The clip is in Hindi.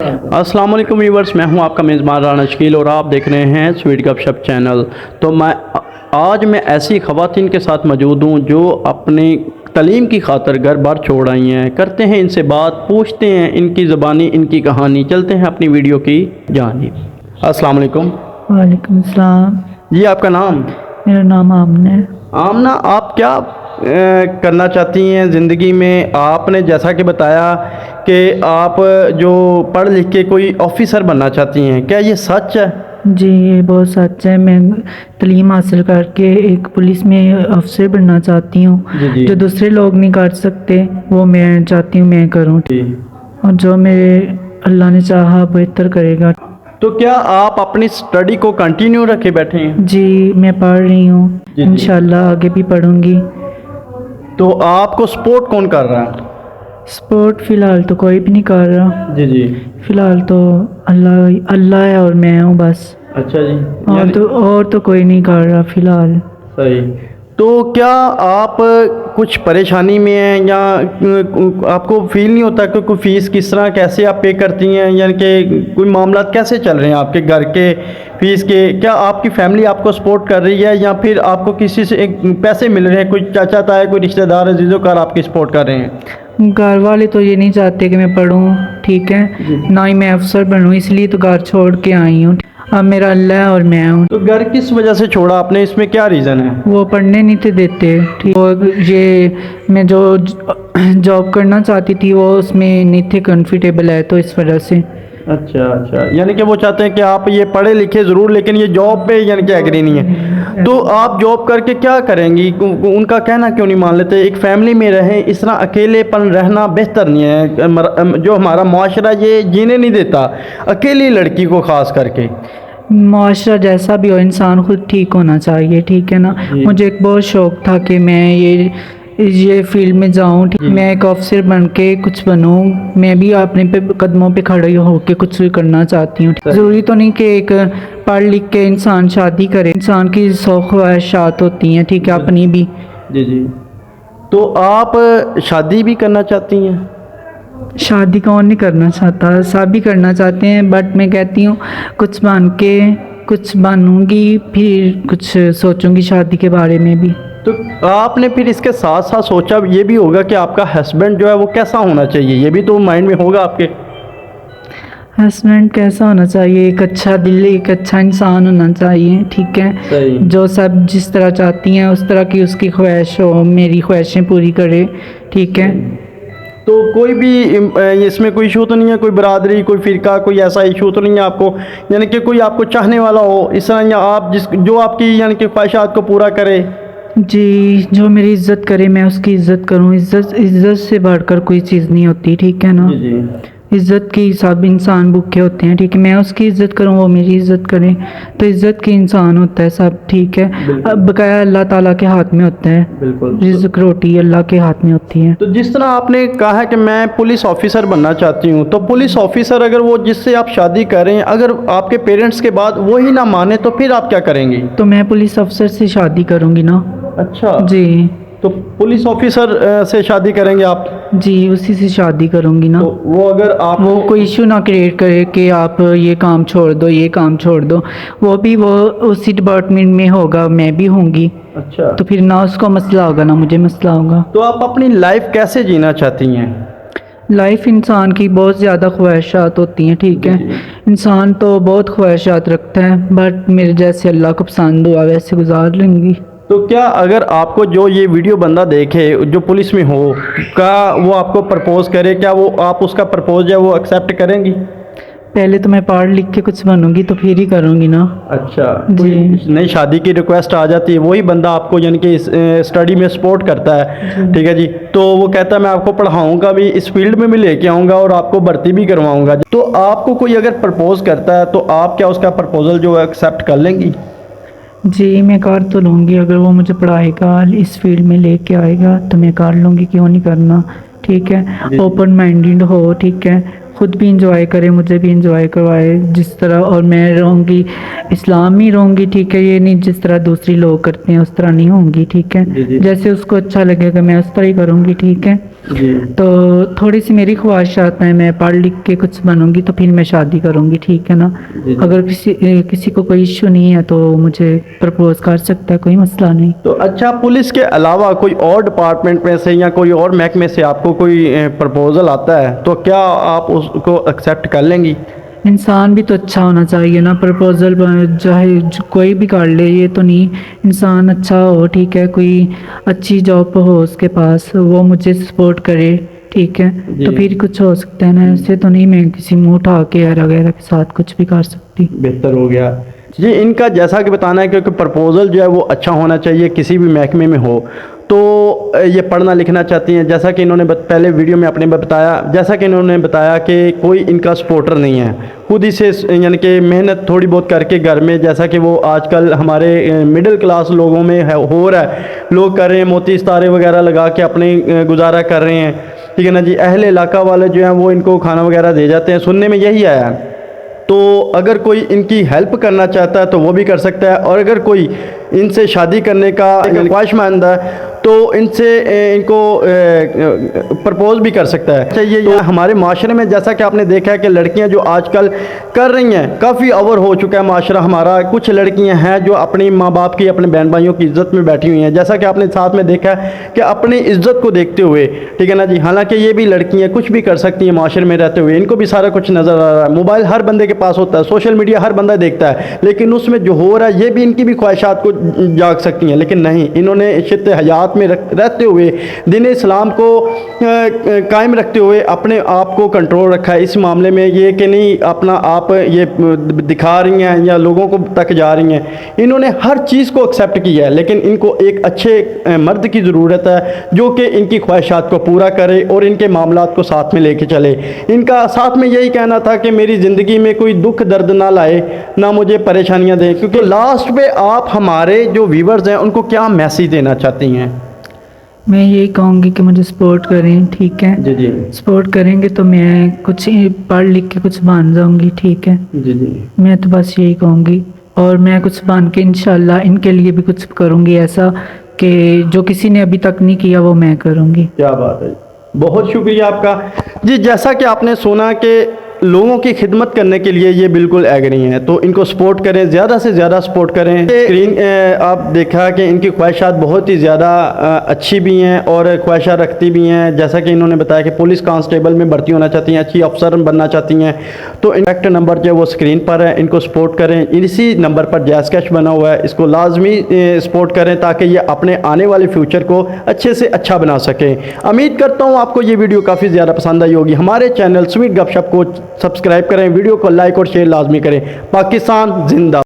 अस्सलाम वालेकुम व्यूअर्स, मैं हूं आपका मेज़बान राना शकील और आप देख रहे हैं स्वीट गपशप चैनल। तो आज मैं ऐसी ख़वातीन के साथ मौजूद हूं जो अपनी तालीम की खातर घर बार छोड़ आई हैं। करते हैं इनसे बात, पूछते हैं इनकी ज़बानी, इनकी कहानी। चलते हैं अपनी वीडियो की जानिब। अस्सलाम वालेकुम। वालेकुम सलाम। जी, आपका नाम? मेरा नाम आमना है। आमना, आप क्या करना चाहती हैं ज़िंदगी में? आपने जैसा कि बताया कि आप जो पढ़ लिख के कोई ऑफिसर बनना चाहती हैं, क्या ये सच है? जी, ये बहुत सच है। मैं तालीम हासिल करके एक पुलिस में अफसर बनना चाहती हूँ। जी। जो दूसरे लोग नहीं कर सकते वो मैं चाहती हूँ मैं करूँ, जी। और जो मेरे अल्लाह ने चाहा बेहतर करेगा। तो क्या आप अपनी स्टडी को कंटिन्यू रखे बैठे हैं? जी, मैं पढ़ रही हूँ, जी। इंशाल्लाह आगे भी पढ़ूंगी। तो आपको सपोर्ट कौन कर रहा है? स्पोर्ट फ़िलहाल तो कोई भी नहीं कर रहा। जी। फ़िलहाल तो अल्लाह है और मैं हूँ बस। अच्छा जी। और तो कोई नहीं कर रहा फ़िलहाल। सही। तो क्या आप कुछ परेशानी में हैं या आपको फील नहीं होता कि कोई फ़ीस किस तरह कैसे आप पे करती हैं, यानी कि कोई मामला कैसे चल रहे हैं आपके घर के फ़ीस के? क्या आपकी फैमिली आपको सपोर्ट कर रही है या फिर आपको किसी से पैसे मिल रहे हैं? कोई चाचा ताया, कोई रिश्तेदार अज़ीज़ोकार आपकी सपोर्ट कर रहे हैं? घर वाले तो ये नहीं चाहते कि मैं पढूं, ठीक है, ना ही मैं अफसर बनूं, इसलिए तो घर छोड़ के आई हूँ। अब मेरा अल्लाह है और मैं हूँ। तो घर किस वजह से छोड़ा आपने, इसमें क्या रीज़न है? वो पढ़ने नहीं थे देते, ठीक। और ये मैं जो जॉब करना चाहती थी वो उसमें नहीं थे कंफर्टेबल है, तो इस वजह से। अच्छा, यानी कि वो चाहते हैं कि आप ये पढ़े लिखे ज़रूर लेकिन ये जॉब पे यानी कि एग्री नहीं है। तो आप जॉब करके क्या करेंगी? उनका कहना क्यों नहीं मान लेते? एक फैमिली में रहें, इस तरह अकेलेपन रहना बेहतर नहीं है। जो हमारा माशरा ये जीने नहीं देता, अकेली लड़की को ख़ास करके। मुआशरा जैसा भी हो, इंसान खुद ठीक होना चाहिए, ठीक है ना। मुझे एक बहुत शौक़ था कि मैं ये फील्ड में जाऊँ, मैं एक ऑफिसर बन के कुछ बनूँ। मैं भी अपने कदमों पे खड़े होकर कुछ करना चाहती हूँ। ज़रूरी तो नहीं कि एक पढ़ लिख के इंसान शादी करे, इंसान की सौ ख्वाहिशात होती हैं, ठीक है, अपनी भी। जी। तो आप शादी भी करना चाहती हैं? शादी कौन नहीं करना चाहता, सब भी करना चाहते हैं, बट मैं कहती हूँ कुछ बन के कुछ बनूँगी, फिर कुछ सोचूंगी शादी के बारे में भी। तो आपने फिर इसके साथ साथ सोचा ये भी होगा कि आपका हस्बैंड जो है वो कैसा होना चाहिए, ये भी तो माइंड में होगा आपके? हस्बैंड कैसा होना चाहिए? एक अच्छा दिल, एक अच्छा इंसान होना चाहिए, ठीक है। सही। जो सब जिस तरह चाहती हैं उस तरह की उसकी ख्वाहिश हो, मेरी ख्वाहिशें पूरी करे, ठीक है। तो कोई भी इसमें कोई इशू तो नहीं है? कोई बरादरी, कोई फ़िरका, कोई ऐसा इशू तो नहीं है आपको? यानी कि कोई आपको चाहने वाला हो इस तरह, या आप जो आपकी यानी कि ख्वाहिशात को पूरा करे? जी, जो मेरी इज़्ज़त करे मैं उसकी इज़्ज़त करूं। इज़्ज़त से बढ़कर कोई चीज़ नहीं होती, ठीक है ना। जी। इज़्ज़त की सब इंसान भूखे होते हैं, ठीक है। मैं उसकी इज़्ज़त करूं, वो मेरी इज़्ज़त करे, तो इज़्ज़त की इंसान होता है सब, ठीक है। अब बकाया अल्लाह ताला के हाथ में होता है। बिल्कुल। रिज़्क रोटी अल्लाह के हाथ में होती है। तो जिस तरह आपने कहा है कि मैं पुलिस ऑफिसर बनना चाहती हूँ, तो पुलिस ऑफिसर अगर वो जिससे आप शादी करें, अगर आपके पेरेंट्स के बाद वो ही ना माने तो फिर आप क्या करेंगी? तो मैं पुलिस अफसर से शादी करूंगी ना। अच्छा जी। तो पुलिस ऑफिसर से शादी करेंगे आप? जी, उसी से शादी करूंगी ना। तो वो अगर आप वो कोई इशू ना क्रिएट करे कि आप ये काम छोड़ दो, ये काम छोड़ दो, वो उसी डिपार्टमेंट में होगा, मैं भी होंगी। अच्छा। तो फिर ना उसको मसला होगा ना मुझे मसला होगा। तो आप अपनी लाइफ कैसे जीना चाहती हैं? लाइफ इंसान की बहुत ज़्यादा ख्वाहिशात होती हैं, ठीक है। इंसान तो बहुत ख्वाहिशात रखता है, बट मेरे जैसे अल्लाह को पसंद हुआ वैसे गुजार लेंगी। तो क्या अगर आपको जो ये वीडियो बंदा देखे जो पुलिस में हो, क्या वो आपको प्रपोज़ करे, क्या वो आप उसका प्रपोज है वो एक्सेप्ट करेंगी? पहले तो मैं पढ़ लिख के कुछ बनूंगी तो फिर ही करूंगी ना। अच्छा जी। नई शादी की रिक्वेस्ट आ जाती है, वही बंदा आपको यानी कि स्टडी में सपोर्ट करता है, ठीक है जी। तो वो कहता है मैं आपको पढ़ाऊंगा भी, इस फील्ड में भी लेके आऊँगा और आपको भर्ती भी करवाऊँगा। तो आपको कोई अगर प्रपोज़ करता है तो आप क्या उसका प्रपोज़ल जो है एक्सेप्ट कर लेंगी? जी, मैं कर तो लूँगी। अगर वो मुझे पढ़ाएगा, इस फील्ड में लेके आएगा तो मैं कर लूँगी, क्यों नहीं करना, ठीक है। ओपन माइंडेड हो, ठीक है, खुद भी इंजॉय करे, मुझे भी इंजॉय करवाए जिस तरह, और मैं रहूँगी इस्लाम ही रहूँगी, ठीक है। ये नहीं जिस तरह दूसरी लोग करते हैं उस तरह नहीं होंगी, ठीक है। जैसे उसको अच्छा लगेगा मैं उस तरह ही करूँगी, ठीक है। जी तो थोड़ी सी मेरी ख्वाहिशात हैं, मैं पढ़ लिख के कुछ बनूंगी तो फिर मैं शादी करूंगी, ठीक है ना। जी। अगर किसी को कोई इशू नहीं है तो मुझे प्रपोज कर सकता है, कोई मसला नहीं। तो अच्छा, पुलिस के अलावा कोई और डिपार्टमेंट में से या कोई और महकमे से आपको कोई प्रपोज़ल आता है तो क्या आप उसको एक्सेप्ट कर लेंगी? इंसान भी तो अच्छा होना चाहिए ना। प्रपोजल चाहे कोई भी कर ले, ये तो नहीं, इंसान अच्छा हो, ठीक है, कोई अच्छी जॉब हो उसके पास, वो मुझे सपोर्ट करे, ठीक है, जी। तो फिर कुछ हो सकता है ना। ऐसे तो नहीं मैं किसी मुंह उठा के या वगैरह के साथ कुछ भी कर सकती। बेहतर हो गया जी। इनका जैसा कि बताना है क्योंकि प्रपोज़ल जो है वो अच्छा होना चाहिए, किसी भी महकमे में हो। तो ये पढ़ना लिखना चाहती हैं, जैसा कि इन्होंने पहले वीडियो में अपने बताया, जैसा कि इन्होंने बताया कि कोई इनका सपोर्टर नहीं है, खुद ही से यानी कि मेहनत थोड़ी बहुत करके घर में, जैसा कि वो आजकल हमारे मिडिल क्लास लोगों में है, हो रहा है, लोग कर रहे हैं, मोती सितारे वगैरह लगा के अपने गुजारा कर रहे हैं, ठीक है ना जी। अहले इलाका वाले जो हैं वो इनको खाना वगैरह दे जाते हैं, सुनने में यही आया है। तो अगर कोई इनकी हेल्प करना चाहता है तो वो भी कर सकता है, और अगर कोई इनसे शादी करने का ख्वाहिशमंद है तो इनसे इनको प्रपोज भी कर सकता है। चाहिए तो हमारे माशरे में जैसा कि आपने देखा है कि लड़कियां जो आजकल कर रही हैं, काफ़ी ओवर हो चुका है माशरा हमारा। कुछ लड़कियां हैं जो अपनी माँ बाप की, अपने बहन भाइयों की इज़्ज़त में बैठी हुई हैं, जैसा कि आपने साथ में देखा है कि अपनी इज़्ज़त को देखते हुए, ठीक है ना जी। हालांकि ये भी लड़कियां कुछ भी कर सकती हैं माशरे में रहते हुए, इनको भी सारा कुछ नज़र आ रहा है। मोबाइल हर बंदे के पास होता है, सोशल मीडिया हर बंदा देखता है, लेकिन उसमें जो हो रहा है ये भी इनकी भी ख्वाहिशात को जाग सकती हैं, लेकिन नहीं, इन्होंने शिद्दत हयात में रहते हुए दीन इस्लाम को कायम रखते हुए अपने आप को कंट्रोल रखा है इस मामले में। ये कि नहीं अपना आप ये दिखा रही हैं या लोगों को तक जा रही हैं, इन्होंने हर चीज़ को एक्सेप्ट किया है, लेकिन इनको एक अच्छे मर्द की ज़रूरत है जो कि इनकी ख्वाहिशात को पूरा करे और इनके मामलात को साथ में लेके चले। इनका साथ में यही कहना था कि मेरी ज़िंदगी में कोई दुख दर्द ना लाए, ना मुझे परेशानियां दें, क्योंकि लास्ट पे आप हमारे जो व्यूवर्स हैं उनको क्या मैसेज देना चाहती हैं? मैं यही कहूँगी कि मुझे सपोर्ट करें, ठीक है। जी जी सपोर्ट करेंगे तो मैं कुछ पढ़ लिख के कुछ बन जाऊँगी, ठीक है। जी जी। मैं तो बस यही कहूँगी, और मैं कुछ बन के इंशाल्लाह इनके लिए भी कुछ करूँगी ऐसा कि जो किसी ने अभी तक नहीं किया वो मैं करूँगी। क्या बात है, बहुत शुक्रिया आपका जी। जैसा कि आपने सुना कि लोगों की खिदमत करने के लिए ये बिल्कुल एग्री हैं, तो इनको सपोर्ट करें, ज़्यादा से ज़्यादा सपोर्ट करें। स्क्रीन आप देखा कि इनकी ख्वाहिशात बहुत ही ज़्यादा अच्छी भी हैं और ख्वाहिशात रखती भी हैं। जैसा कि इन्होंने बताया कि पुलिस कांस्टेबल में भर्ती होना चाहती हैं, अच्छी अफसर बनना चाहती हैं, तो कॉन्टैक्ट नंबर जो है वो स्क्रीन पर है, इनको सपोर्ट करें। इसी नंबर पर जैज़ कैश बना हुआ है, इसको लाजमी सपोर्ट करें ताकि ये अपने आने वाले फ्यूचर को अच्छे से अच्छा बना सकें। उम्मीद करता हूँ आपको ये वीडियो काफ़ी ज़्यादा पसंद आई होगी। हमारे चैनल स्वीट गपशप को सब्सक्राइब करें, वीडियो को लाइक और शेयर लाजमी करें। पाकिस्तान जिंदा।